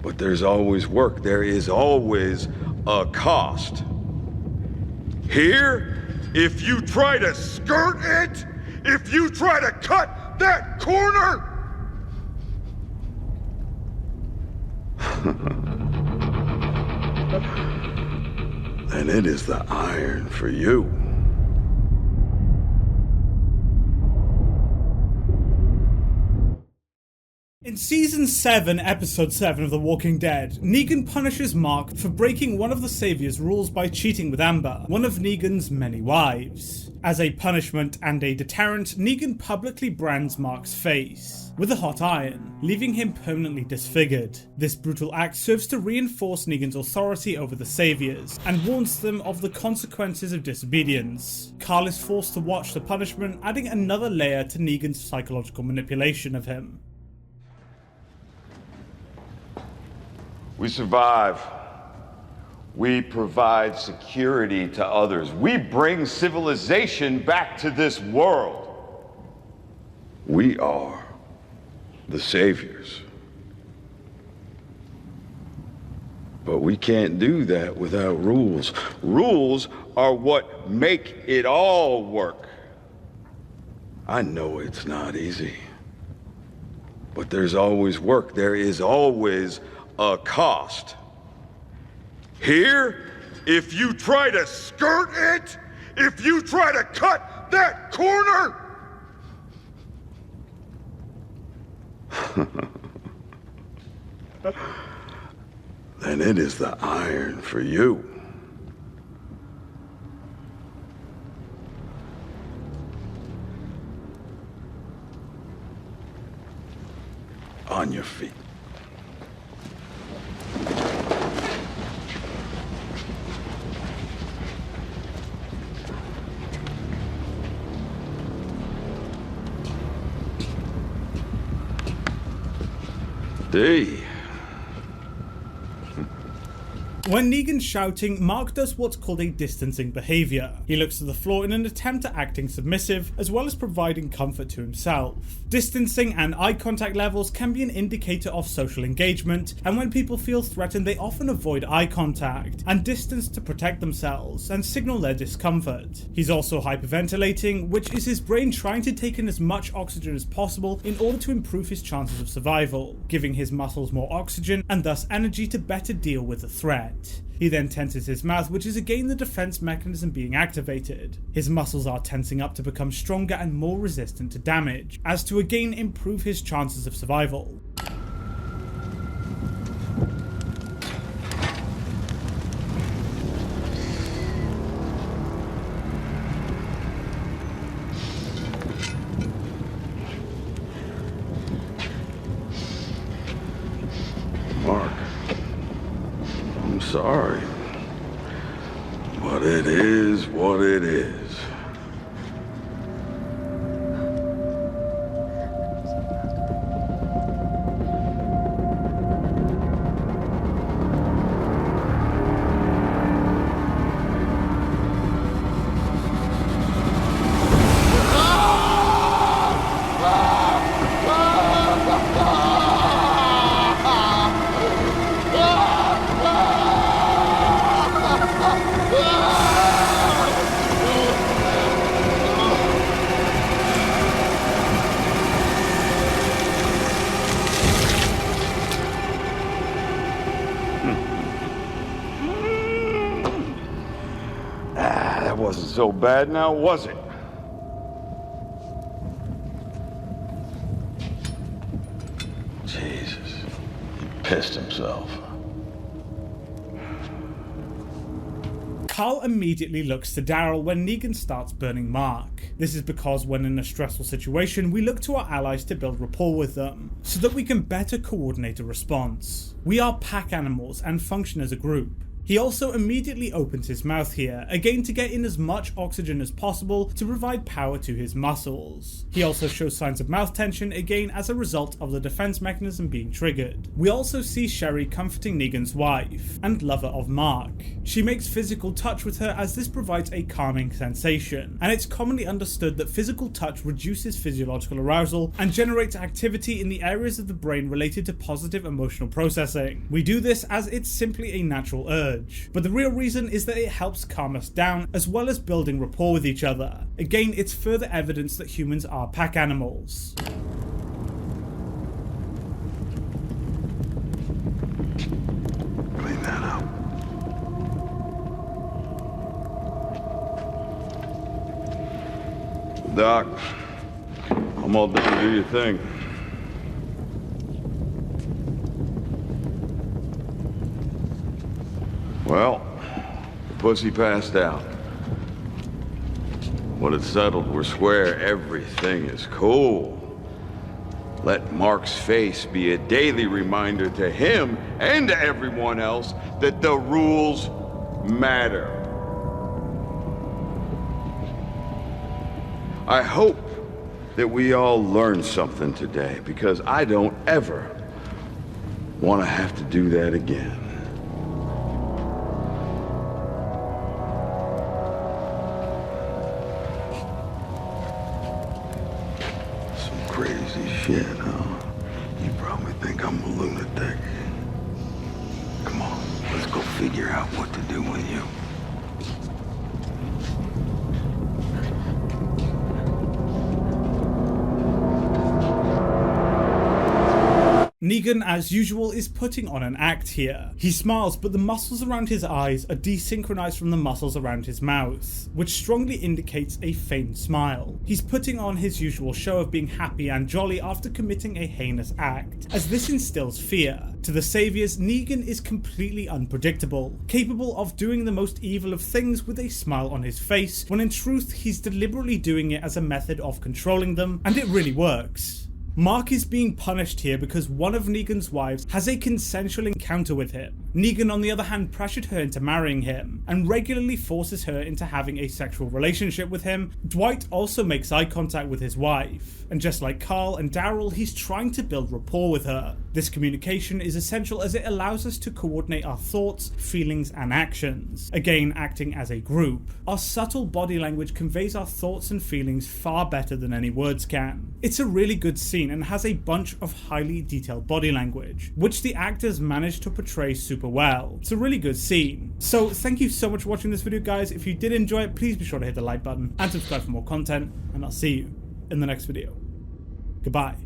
But there's always work. There is always a cost. Here, if you try to skirt it, if you try to cut that corner, then it is the iron for you. In Season 7, Episode 7 of The Walking Dead, Negan punishes Mark for breaking one of the Saviours' rules by cheating with Amber, one of Negan's many wives. As a punishment and a deterrent, Negan publicly brands Mark's face with a hot iron, leaving him permanently disfigured. This brutal act serves to reinforce Negan's authority over the Saviours, and warns them of the consequences of disobedience. Carl is forced to watch the punishment, adding another layer to Negan's psychological manipulation of him. We survive. We provide security to others. We bring civilization back to this world. We are the Saviors. But we can't do that without rules. Rules are what make it all work. I know it's not easy. But there's always work. There is always a cost. Here, if you try to skirt it, if you try to cut that corner, then it is the iron for you. On your feet. D. When Negan's shouting, Mark does what's called a distancing behaviour. He looks to the floor in an attempt at acting submissive, as well as providing comfort to himself. Distancing and eye contact levels can be an indicator of social engagement, and when people feel threatened they often avoid eye contact and distance to protect themselves and signal their discomfort. He's also hyperventilating, which is his brain trying to take in as much oxygen as possible in order to improve his chances of survival, giving his muscles more oxygen and thus energy to better deal with the threat. He then tenses his mouth, which is again the defense mechanism being activated. His muscles are tensing up to become stronger and more resistant to damage, as to again improve his chances of survival. Mark, I'm sorry, but it is what it is. That wasn't so bad now, was it? Jesus, he pissed himself. Carl immediately looks to Daryl when Negan starts burning Mark. This is because when in a stressful situation, we look to our allies to build rapport with them, so that we can better coordinate a response. We are pack animals and function as a group. He also immediately opens his mouth here, again to get in as much oxygen as possible to provide power to his muscles. He also shows signs of mouth tension, again as a result of the defense mechanism being triggered. We also see Sherry comforting Negan's wife and lover of Mark. She makes physical touch with her as this provides a calming sensation, and it's commonly understood that physical touch reduces physiological arousal and generates activity in the areas of the brain related to positive emotional processing. We do this as it's simply a natural urge, but the real reason is that it helps calm us down as well as building rapport with each other. Again, it's further evidence that humans are pack animals. Clean that up. Doc, I'm all done. Do your thing. Well, the pussy passed out. What it's settled, we're square. Everything is cool. Let Mark's face be a daily reminder to him and to everyone else that the rules matter. I hope that we all learn something today, because I don't ever want to have to do that again. Some crazy shit, huh? You probably think I'm a lunatic. Come on, let's go figure out what to do with you. Negan, as usual, is putting on an act here. He smiles, but the muscles around his eyes are desynchronized from the muscles around his mouth, which strongly indicates a feigned smile. He's putting on his usual show of being happy and jolly after committing a heinous act, as this instills fear. To the Saviours, Negan is completely unpredictable, capable of doing the most evil of things with a smile on his face, when in truth he's deliberately doing it as a method of controlling them, and it really works. Mark is being punished here because one of Negan's wives has a consensual encounter with him. Negan, on the other hand, pressured her into marrying him and regularly forces her into having a sexual relationship with him. Dwight also makes eye contact with his wife, and just like Carl and Daryl, he's trying to build rapport with her. This communication is essential as it allows us to coordinate our thoughts, feelings, and actions. Again, acting as a group. Our subtle body language conveys our thoughts and feelings far better than any words can. It's a really good scene and has a bunch of highly detailed body language, which the actors managed to portray super well. It's a really good scene. So thank you so much for watching this video, guys. If you did enjoy it, please be sure to hit the like button and subscribe for more content, and I'll see you in the next video. Goodbye.